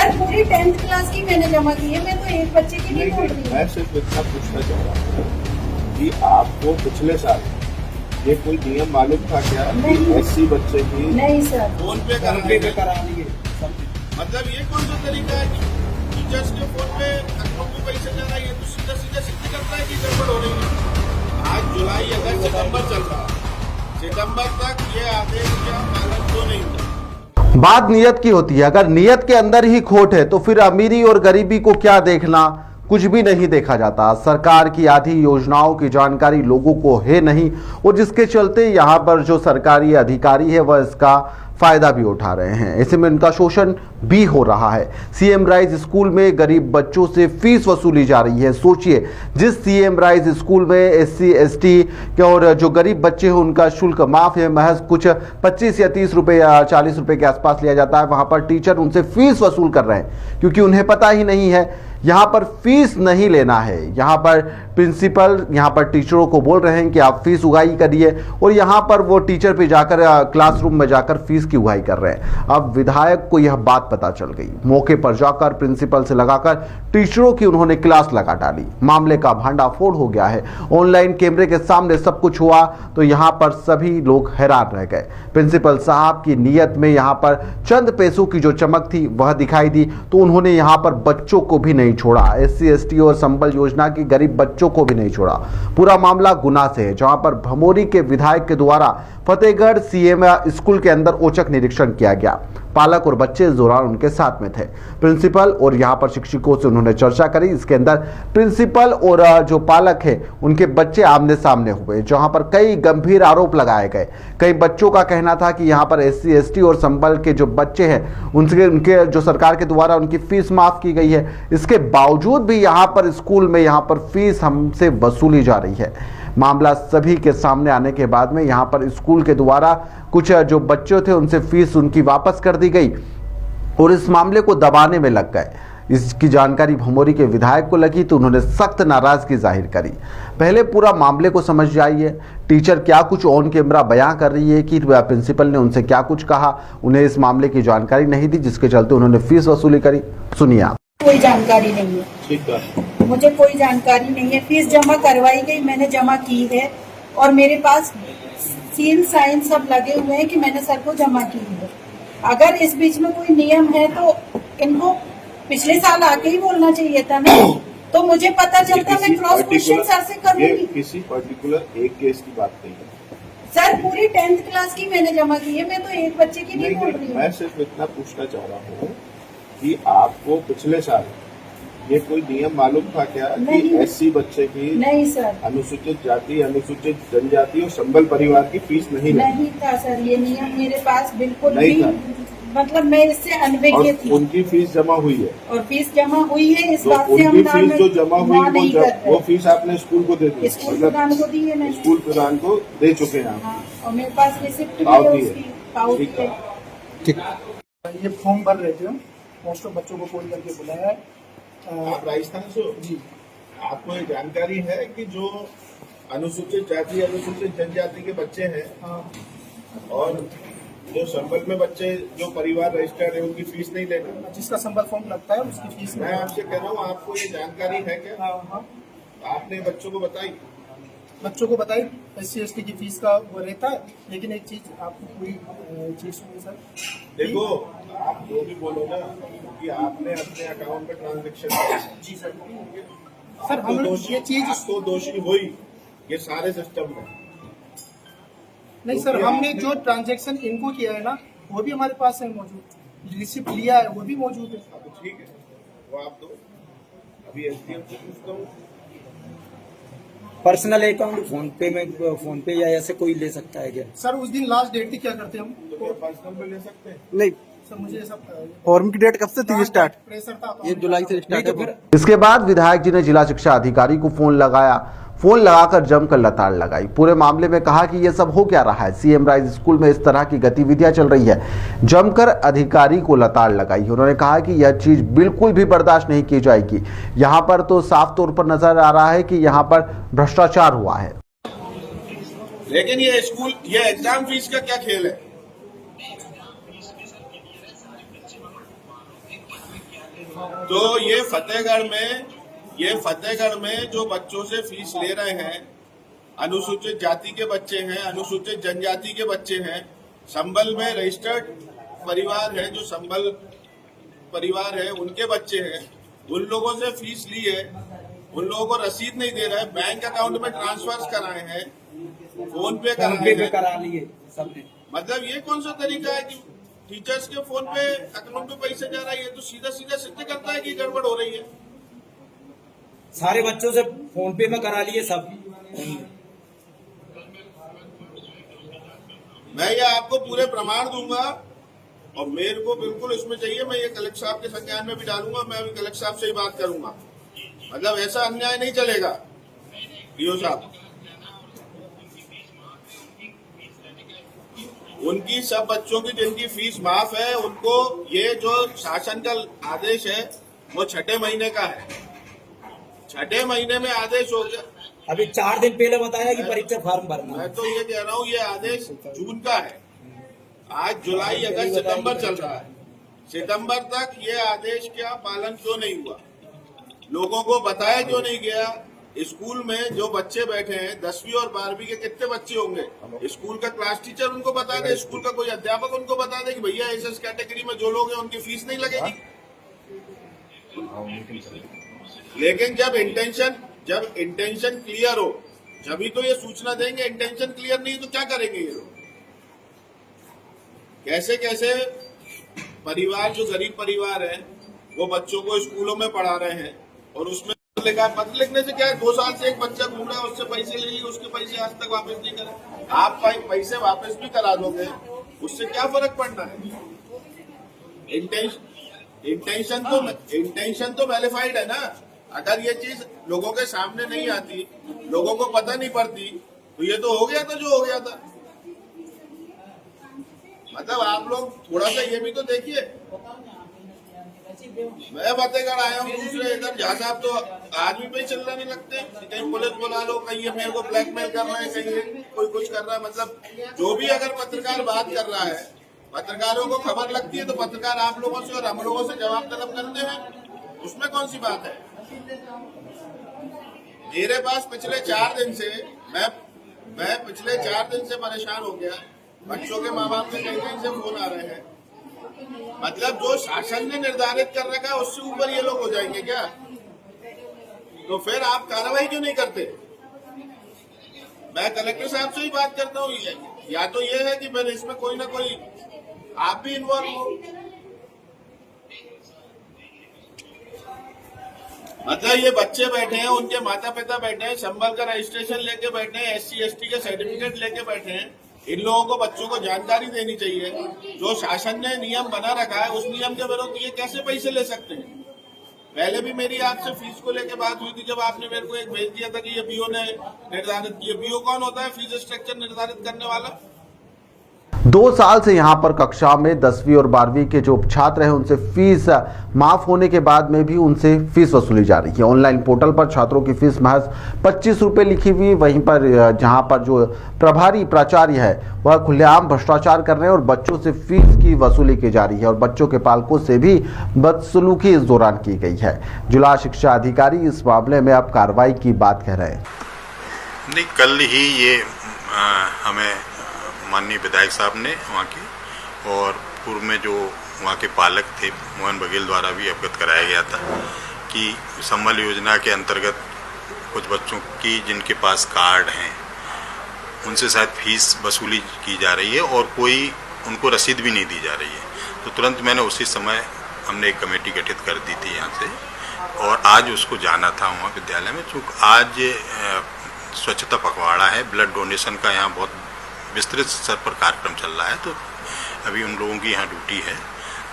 Sir पूरी 10th class की मैंने जमा की है, मैं तो एक बच्चे की नहीं बोल रही हूँ। मैं सिर्फ इतना पूछना चाह रहा हूँ कि आपको पिछले साल ये कोई नियम मालूम था क्या कि एससी बच्चे की नहीं सर, फोन पे करा दिए? मतलब ये कौन सा तरीका है कि टीचर्स के फोन पे अकाउंट में पैसे जा रहा है? ये तो सीधा सीधा सिद्ध करता है कि गड़बड़ हो रही है। आज जुलाई, अगस्त, सितंबर चल रहा है, सितंबर तक ये आदेश क्या पालन क्यों नहीं हुआ? बात नियत की होती है। अगर नियत के अंदर ही खोट है तो फिर अमीरी और गरीबी को क्या देखना, कुछ भी नहीं देखा जाता। सरकार की आधी योजनाओं की जानकारी लोगों को है नहीं और जिसके चलते यहाँ पर जो सरकारी अधिकारी है वह इसका फायदा भी उठा रहे हैं। ऐसे में उनका शोषण भी हो रहा है। सीएम राइज स्कूल में गरीब बच्चों से फीस वसूली जा रही है। सोचिए, जिस सीएम राइज स्कूल में एससी एसटी के और जो गरीब बच्चे हैं उनका शुल्क माफ है, महज कुछ 25 या 30 रुपए या 40 रुपए के आसपास लिया जाता है। वहां पर टीचर उनसे फीस वसूल कर रहे हैं क्योंकि उन्हें पता ही नहीं है यहाँ पर फीस नहीं लेना है। यहाँ पर प्रिंसिपल यहाँ पर टीचरों को बोल रहे हैं कि आप फीस उगाही करिए और यहाँ पर वो टीचर पे जाकर क्लासरूम में जाकर फीस की उगाही कर रहे हैं। अब विधायक को यह बात पता चल गई। मौके पर जाकर प्रिंसिपल से लगाकर टीचरों की उन्होंने क्लास लगा डाली। मामले का भांडाफोड़ हो गया है। ऑनलाइन कैमरे के सामने सब कुछ हुआ तो यहाँ पर सभी लोग हैरान रह गए। प्रिंसिपल साहब की नीयत में यहाँ पर चंद पैसों की जो चमक थी वह दिखाई दी तो उन्होंने यहाँ पर बच्चों को भी नहीं छोड़ा। एससी एसटी और संबल योजना की गरीब बच्चों को भी नहीं छोड़ा। पूरा मामला गुना से है, जहां पर भमोरी के विधायक के द्वारा फतेहगढ़ सीएम स्कूल के अंदर औचक निरीक्षण किया गया। पालक और बच्चे इस दौरान उनके साथ में थे। प्रिंसिपल और यहाँ पर शिक्षकों से उन्होंने चर्चा करी। इसके अंदर प्रिंसिपल और जो पालक है उनके बच्चे आमने सामने हुए, जहां पर कई गंभीर आरोप लगाए गए। कई बच्चों का कहना था कि यहाँ पर एससी एसटी और संबल के जो बच्चे हैं उनके जो सरकार के द्वारा उनकी फीस माफ की गई है, इसके बावजूद भी यहाँ पर स्कूल में यहाँ पर फीस हमसे वसूली जा रही है। मामला सभी के सामने आने के बाद में यहाँ पर स्कूल के द्वारा कुछ जो बच्चे थे उनसे फीस उनकी वापस कर दी गई और इस मामले को दबाने में लग गए। इसकी जानकारी भमोरी के विधायक को लगी तो उन्होंने सख्त नाराजगी जाहिर करी। पहले पूरा मामले को समझ जाइए। टीचर क्या कुछ ऑन कैमरा बयां कर रही है कि प्रिंसिपल ने उनसे क्या कुछ कहा। उन्हें इस मामले की जानकारी नहीं दी जिसके चलते उन्होंने फीस वसूली करी। सुनिए आप। कोई जानकारी नहीं है। ठीक है, मुझे कोई जानकारी नहीं है। फीस जमा करवाई गई, मैंने जमा की है और मेरे पास सील साइन सब लगे हुए हैं कि मैंने सर को जमा की है। अगर इस बीच में कोई नियम है तो इनको पिछले साल आके ही बोलना चाहिए था ना, तो मुझे पता चलता। मैं क्रॉस क्वेश्चन सर से करूंगी। किसी पर्टिकुलर एक केस की बात नहीं है सर, पूरी 10th क्लास की मैंने जमा की है, मैं तो एक बच्चे की नहीं बोल रही हूँ। मैं सिर्फ इतना पूछना चाह रहा हूँ कि आपको पिछले साल ये कोई नियम मालूम था क्या कि एससी बच्चे की नहीं सर, अनुसूचित जाति, अनुसूचित जनजाति और संबल परिवार की फीस नहीं था सर। ये नियम मेरे पास बिल्कुल नहीं भी था। मतलब मैं इससे अनभिज्ञ थी। उनकी फीस जमा हुई है और फीस जमा हुई है, इस तो बात से हम उनकी फीस जो जमा हुई वो फीस आपने स्कूल को दे दी। स्कूल प्रधान को दी है मैंने। स्कूल प्रधान को दे चुके हैं आप। हाँ, और मेरे पास रिसिप्ट भी है उसकी, पाउच ठीक है। है। ये फॉर्म भर रहे थे, मोस्ट ऑफ बच्चों को फोन करके बुलाया है। आप राजस्थान से हो जी? आपको ये जानकारी है कि जो अनुसूचित जाति, अनुसूचित जनजाति के बच्चे हैं और जो संबल में बच्चे जो परिवार रजिस्टर्ड है उनकी फीस नहीं लेना? जिसका संबल फॉर्म लगता है उसकी फीस। मैं आपसे कह रहा हूँ, आपको ये जानकारी है क्या? हाँ, आपने बच्चों को बताई? बच्चों को बताई एससी एसटी की फीस का वो रहता है। लेकिन एक चीज आपको पूरी चीज सुनिए सर। देखो, आप जो भी बोलो ना कि आपने अपने अकाउंट में ट्रांजेक्शन किया। जी सर। सर हम ये चीज तो दोषी हुई ये सारे सिस्टम में। नहीं सर, हमने जो ट्रांजैक्शन इनको किया है ना वो भी हमारे पास है मौजूद। रिसिप्ट लिया है वो भी मौजूद है। ठीक है, वो आप दो। अभी एसडीएम से पूछता हूँ। पर्सनल अकाउंट फोन पे या ऐसे कोई ले सकता है क्या? सर उस दिन लास्ट डेट थी, क्या करते हम? तो क्या पर्सनल में ले सकते हैं? नहीं सर मुझे ये सब फॉर्म की डेट कब से थी स्टार्ट? प्रेशर था। ये जुलाई से स्टार्ट है। फिर इसके बाद विधायक जी ने जिला शिक्षा अधिकारी को फोन लगाया। फोन लगाकर जमकर लताड़ लगाई। पूरे मामले में कहा कि यह सब हो क्या रहा है। सीएम राइज स्कूल में इस तरह की गतिविधियां चल रही है। जमकर अधिकारी को लताड़ लगाई। उन्होंने कहा कि यह चीज बिल्कुल भी बर्दाश्त नहीं की जाएगी। यहां पर तो साफ तौर पर नजर आ रहा है कि यहां पर भ्रष्टाचार हुआ है। लेकिन ये स्कूल, ये एग्जाम फीस का क्या खेल है? तो ये फतेहगढ़ में जो बच्चों से फीस ले रहे हैं, अनुसूचित जाति के बच्चे हैं, अनुसूचित जनजाति के बच्चे हैं, संबल में रजिस्टर्ड परिवार है, जो संबल परिवार है उनके बच्चे हैं, उन लोगों से फीस ली है, उन लोगों को रसीद नहीं दे रहा है, बैंक अकाउंट में ट्रांसफर कराए हैं, फोन पे करा लिए सबने। मतलब ये कौन सा तरीका है कि टीचर्स के फोन पे अकाउंट में पैसे जा रहा है? ये तो सीधा सीधा सिद्ध करता है कि गड़बड़ हो रही है। सारे बच्चों से फोन पे में करा लिए सब। मैं ये आपको पूरे प्रमाण दूंगा और मेरे को बिल्कुल इसमें चाहिए, मैं ये कलेक्टर साहब के संज्ञान में भी डालूंगा, मैं अभी कलेक्टर साहब से ही बात करूंगा। मतलब ऐसा अन्याय नहीं चलेगा डीओ साहब। उनकी सब बच्चों की जिनकी फीस माफ है, उनको ये जो शासन का आदेश है वो 6ठे महीने का है। 6ठे महीने में आदेश हो गया। अभी 4 दिन पहले बताया कि परीक्षा फॉर्म भरना। मैं तो ये कह रहा हूँ, ये आदेश जून का है, आज जुलाई अगस्त सितंबर चल रहा है। सितंबर तक ये आदेश का पालन क्यों नहीं हुआ? लोगों को बताया क्यों नहीं गया? स्कूल में जो बच्चे बैठे हैं 10वीं और 12वीं के कितने बच्चे होंगे? स्कूल का क्लास टीचर उनको बता दे, स्कूल का कोई अध्यापक उनको बता दे कि भैया इस कैटेगरी में जो लोग हैं उनकी फीस नहीं लगेगी। लेकिन जब इंटेंशन क्लियर हो जब तो ये सूचना देंगे। इंटेंशन क्लियर नहीं तो क्या करेंगे ये लोग? कैसे कैसे परिवार जो गरीब परिवार है वो बच्चों को स्कूलों में पढ़ा रहे हैं और उसमें लिखा, पत्र लिखने से क्या है? 2 साल से एक बच्चा घूम रहा है, उससे पैसे ले लिए, उसके पैसे आज तक वापस नहीं करे। आप पैसे वापस भी करा दोगे, उससे क्या फर्क पड़ना है? इंटेंशन तो वेरीफाइड है ना। अगर ये चीज लोगों के सामने नहीं आती, लोगों को पता नहीं पड़ती, तो ये तो हो गया था जो हो गया था। मतलब आप लोग थोड़ा सा ये भी तो देखिए। मैं फतेहगढ़ आया हूँ दूसरे इधर, जहाँ साहब तो आदमी पे चलना नहीं लगते, कहीं पुलिस बुला लो, कहीं मेरे को ब्लैकमेल कर रहे हैं, कहीं कोई कुछ कर रहा है। मतलब जो भी अगर पत्रकार बात कर रहा है, पत्रकारों को खबर लगती है तो पत्रकार आप लोगों से और हम लोगों से जवाब तलब करते हैं, उसमें कौन सी बात है? मेरे पास पिछले 4 दिन से मैं पिछले 4 दिन से परेशान हो गया। बच्चों के माँ बाप के कहीं से फोन आ रहे हैं। मतलब जो शासन ने निर्धारित कर रखा है उससे ऊपर ये लोग हो जाएंगे क्या? तो फिर आप कार्रवाई क्यों नहीं करते? मैं कलेक्टर साहब से ही बात करता हूँ। या तो ये है कि फिर इसमें कोई ना कोई आप भी इन्वॉल्व हो। मतलब ये बच्चे बैठे हैं, उनके माता पिता बैठे हैं, संबल का रजिस्ट्रेशन लेके बैठे हैं, SC ST के सर्टिफिकेट लेके बैठे हैं। इन लोगों को बच्चों को जानकारी देनी चाहिए। जो शासन ने नियम बना रखा है उस नियम के विरुद्ध ये कैसे पैसे ले सकते हैं? पहले भी मेरी आपसे फीस को लेकर बात हुई थी, जब आपने मेरे को एक भेज दिया था कि ये बीओ ने निर्धारित किया। बीओ कौन होता है? फीस स्ट्रक्चर निर्धारित करने वाला। 2 साल से यहाँ पर कक्षा में 10वीं और 12वीं के जो छात्र हैं उनसे फीस माफ होने के बाद में भी उनसे फीस वसूली जा रही है। ऑनलाइन पोर्टल पर छात्रों की फीस महज 25 रुपये लिखी हुई, वहीं पर जहाँ पर जो प्रभारी प्राचार्य है वह खुलेआम भ्रष्टाचार कर रहे हैं और बच्चों से फीस की वसूली की जा रही है और बच्चों के पालकों से भी बदसलूकी इस दौरान की गई है। जिला शिक्षा अधिकारी इस मामले में अब कार्रवाई की बात कह रहे हैं। नहीं, कल ही ये हमें माननीय विधायक साहब ने वहाँ की और पूर्व में जो वहाँ के पालक थे मोहन बघेल द्वारा भी अवगत कराया गया था कि संबल योजना के अंतर्गत कुछ बच्चों की जिनके पास कार्ड हैं उनसे शायद फीस वसूली की जा रही है और कोई उनको रसीद भी नहीं दी जा रही है। तो तुरंत मैंने उसी समय हमने एक कमेटी गठित कर दी थी यहाँ से और आज उसको जाना था वहाँ विद्यालय में। चूँकि आज स्वच्छता पखवाड़ा है, ब्लड डोनेशन का यहाँ बहुत विस्तृत स्तर पर कार्यक्रम चल रहा है, तो अभी उन लोगों की यहाँ ड्यूटी है।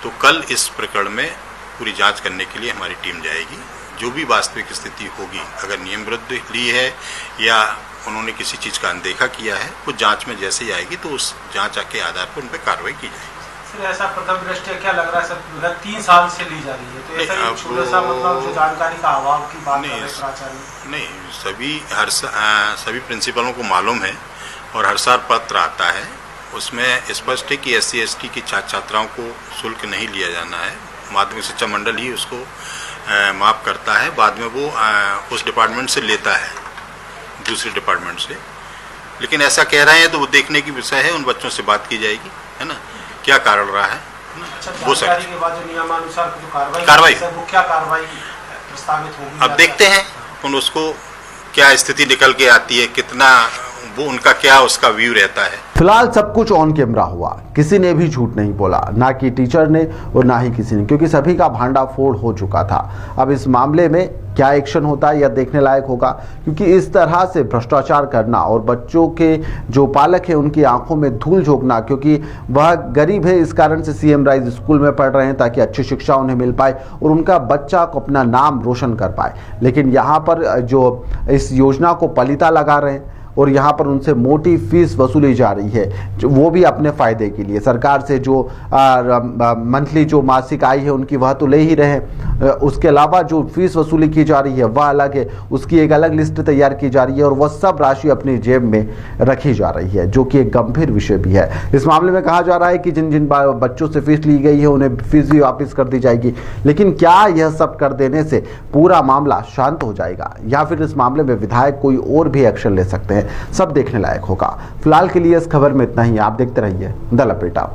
तो कल इस प्रकरण में पूरी जांच करने के लिए हमारी टीम जाएगी। जो भी वास्तविक स्थिति होगी, अगर नियम विरुद्ध ली है या उन्होंने किसी चीज़ का अनदेखा किया है, वो जांच में जैसे ही आएगी तो उस जांच के आधार पर उन पर कार्रवाई की जाएगी। सर, ऐसा प्रथम दृष्टि क्या लग रहा है सर, 3 साल से ली जा रही है, तो ऐसा छोटा सा मतलब जो जानकारी का अभाव की बात कर रहे हैं प्राचार्य? नहीं, सभी प्रिंसिपलों को मालूम है और हर साल पत्र आता है, उसमें स्पष्ट है कि SC ST की छात्राओं को शुल्क नहीं लिया जाना है। माध्यमिक शिक्षा मंडल ही उसको माफ करता है। बाद में वो उस डिपार्टमेंट से लेता है, दूसरे डिपार्टमेंट से। लेकिन ऐसा कह रहे हैं तो वो देखने की विषय है, उन बच्चों से बात की जाएगी, है ना, क्या कारण रहा है ना? अच्छा, वो जानकारी के बाद जो नियमानुसार जो कार्रवाई वो क्या कार्रवाई प्रस्तावित होगी? अब देखते हैं उन उसको क्या स्थिति निकल के आती है, कितना वो उनका क्या उसका व्यू रहता है। फिलहाल सब कुछ ऑन कैमरा हुआ, किसी ने भी झूठ नहीं बोला, ना कि टीचर ने और ना ही किसी ने, क्योंकि सभी का भांडाफोड़ हो चुका था। अब इस मामले में क्या एक्शन होता है यह देखने लायक होगा, क्योंकि इस तरह से भ्रष्टाचार करना और बच्चों के जो पालक है उनकी आंखों में धूल झोंकना, क्योंकि वह गरीब है, इस कारण से सीएम राइज स्कूल में पढ़ रहे हैं ताकि अच्छी शिक्षा उन्हें मिल पाए और उनका बच्चा को अपना नाम रोशन कर पाए। लेकिन यहाँ पर जो इस योजना को पलीता लगा रहे हैं और यहाँ पर उनसे मोटी फीस वसूली जा रही है, वो भी अपने फायदे के लिए। सरकार से जो मंथली जो मासिक आय है उनकी वह तो ले ही रहे हैं, उसके अलावा जो फीस वसूली की जा रही है वह अलग है, उसकी एक अलग लिस्ट तैयार की जा रही है और वह सब राशि अपनी जेब में रखी जा रही है, जो कि एक गंभीर विषय भी है। इस मामले में कहा जा रहा है कि जिन जिन बच्चों से फीस ली गई है उन्हें फीस भी वापस कर दी जाएगी। लेकिन क्या यह सब कर देने से पूरा मामला शांत हो जाएगा या फिर इस मामले में विधायक कोई और भी एक्शन ले सकते हैं, सब देखने लायक होगा। फिलहाल के लिए इस खबर में इतना ही। आप देखते रहिए द लपेटा।